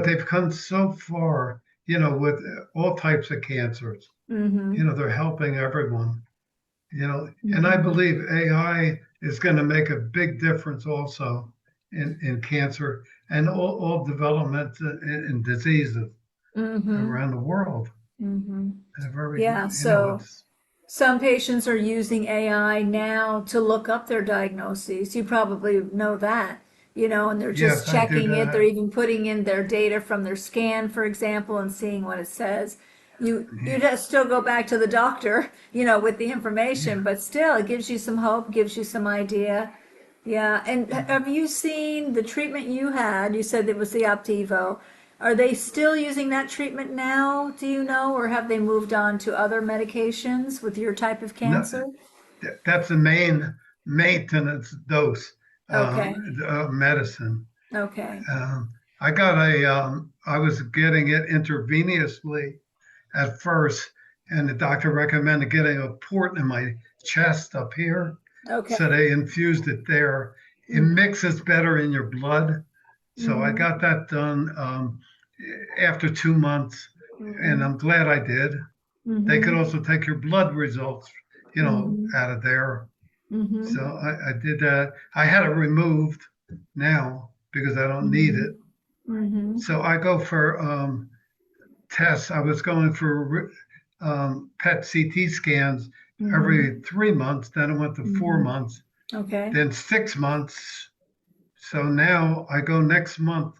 they've come so far, with all types of cancers. Mm-hmm. They're helping everyone, and I Mm-hmm. believe AI is going to make a big difference also in cancer and all development in diseases Mm-hmm. around the world. Mm-hmm. And very, Yeah, so it's, some patients are using AI now to look up their diagnoses. You probably know that, and they're just yes, I do checking it. They're that. even putting in their data from their scan, for example, and seeing what it says. You just still go back to the doctor, with the Yeah. information, but still it gives you some hope, gives you some idea. Yeah, and have you seen the treatment you had? You said it was the Optivo. Are they still using that treatment now, do you know, or have they moved on to other medications with your type of No, cancer? that's the main maintenance dose Okay, medicine. okay. I was getting it intravenously at first, and the doctor recommended getting a port in my chest up here. So Okay. they infused it there. It Mm-hmm. mixes better in your blood. So I got that done after 2 months, and Mm-hmm. I'm glad I did. They could Mm-hmm. also take your blood results, Mm-hmm. out of there. So Mm-hmm. I did that. I had it removed now because I don't need Mm-hmm. it. Mm-hmm. So I go for tests. I was going for PET CT scans every Mm-hmm. 3 months. Then I went to four Mm-hmm. months, Okay. then 6 months. So now I go next month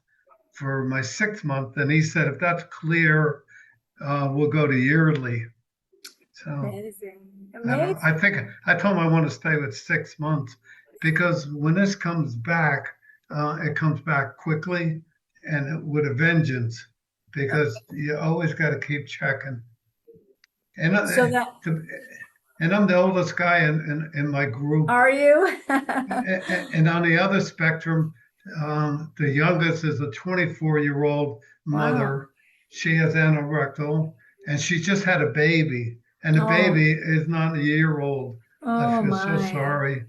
for my 6 month. And he said, if that's clear, we'll go to yearly. So Amazing. I don't know. I Amazing. think I told him I want to stay with 6 months because when this comes back, it comes back quickly and with a vengeance because you always got to keep checking. And So that and I'm the oldest guy in my group. are you? And on the other spectrum, the youngest is a 24-year-old Wow. mother. She has anorectal, and she just had a baby, and the Oh, baby is not a year old. I oh feel so my. sorry.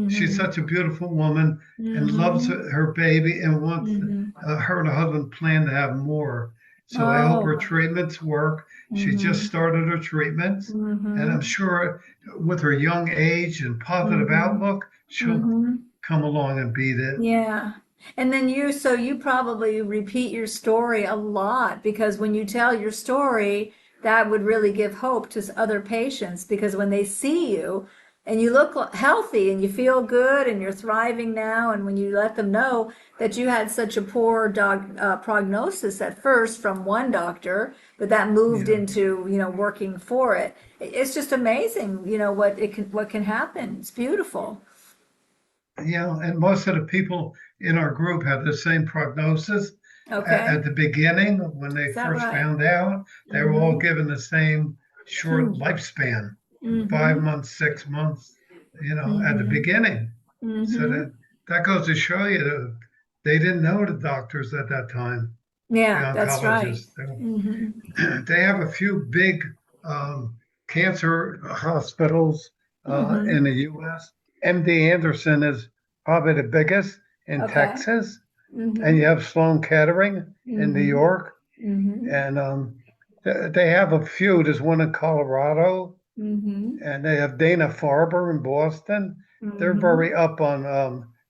She's Mm-hmm. such a beautiful woman and loves Mm-hmm. her baby and wants Mm-hmm. her and her husband plan to have more. So I hope her Oh. treatments work. She just Mm-hmm. started her treatments, and I'm Mm-hmm. sure with her young age and positive Mm-hmm. outlook, she'll Mm-hmm. come along and beat it. Yeah. And then so you probably repeat your story a lot because when you tell your story, that would really give hope to other patients because when they see you and you look healthy and you feel good and you're thriving now, and when you let them know that you had such a poor prognosis at first from one doctor, but that moved Yeah, into, working for it. It's just amazing, what can happen. It's beautiful. and most of the people in our group have the same prognosis. Okay. At the beginning, when they Is that first right? found out, they were all Mm-hmm. given the same Hmm. short lifespan, Mm-hmm. 5 months, 6 months, at the Mm-hmm. beginn. So Mm-hmm. that goes to show you that they didn't know the doctors at that time, the Yeah, that's right. oncologists. Mm-hmm. They have a few big um, cancer hospitals Mm-hmm. in the U.S. MD Anderson is probably the biggest in Okay. Texas, and Mm-hmm. you have Sloan Kettering in New Mm-hmm. York, Mm-hmm. and they have a few. There's one in Colorado, Mm-hmm. and they have Dana Farber in Boston. They're Mm-hmm. very up on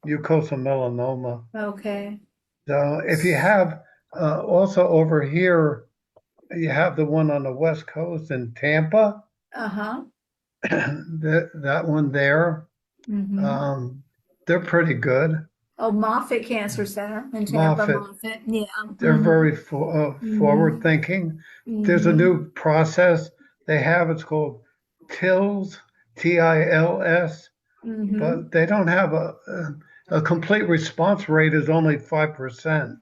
mucosal melanoma. Okay. So if you have also over here, you have the one on the West Coast in Tampa, Uh-huh. that one there. Mm-hmm. Um, they're pretty good. Oh, Moffitt Cancer Center in Tampa, Moffitt, Moffitt. Yeah. they're Mm-hmm. very Mm-hmm. forward thinking. There's a Mm-hmm. new process they have. It's called TILS, TILS, Mm-hmm. but they don't have a complete response rate is only 5%.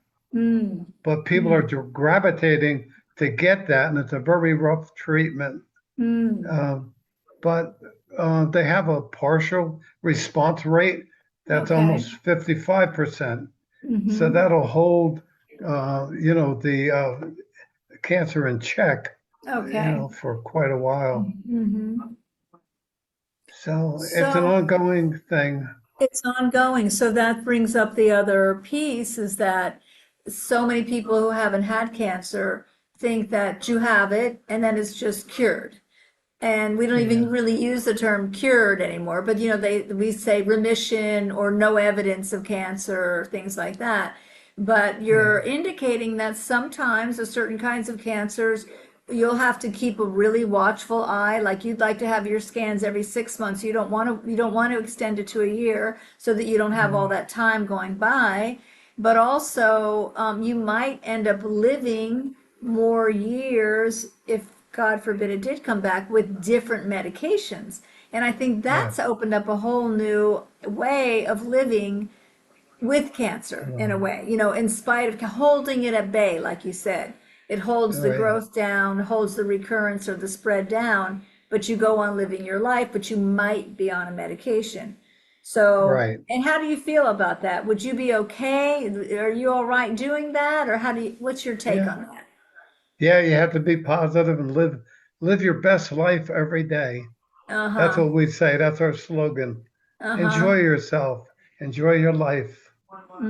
But people are Mm-hmm. gravitating to get that, and it's a very rough treatment. Mm-hmm. Um, but they have a partial response rate that's Okay. almost 55%. So Mm-hmm. that'll hold, the cancer in check, Okay. for quite a while. Mm-hmm. So it's an So ongoing thing. it's ongoing. So that brings up the other piece is that so many people who haven't had cancer think that you have it and then it's just cured. And we don't Yeah. even really use the term cured anymore, but we say remission or no evidence of cancer or things like that. But you're Yeah. indicating that sometimes with certain kinds of cancers, you'll have to keep a really watchful eye. Like you'd like to have your scans every 6 months. You don't want to extend it to a year so that you don't have all Mm. that time going by. But also, you might end up living more years if God forbid it did come back with different medications. And I think Yeah. that's opened up a whole new way of living with cancer in a Right. way, in spite of holding it at bay, like you said. It holds the Right. growth down, holds the recurrence or the spread down, but you go on living your life, but you might be on a medication. So, Right. and how do you feel about that? Would you be okay? Are you all right doing that? Or what's your take Yeah. on that? Yeah. You have to be positive and live your best life every day. That's Uh-huh. what we say. That's our slogan. Uh-huh. Enjoy yourself. Enjoy your life.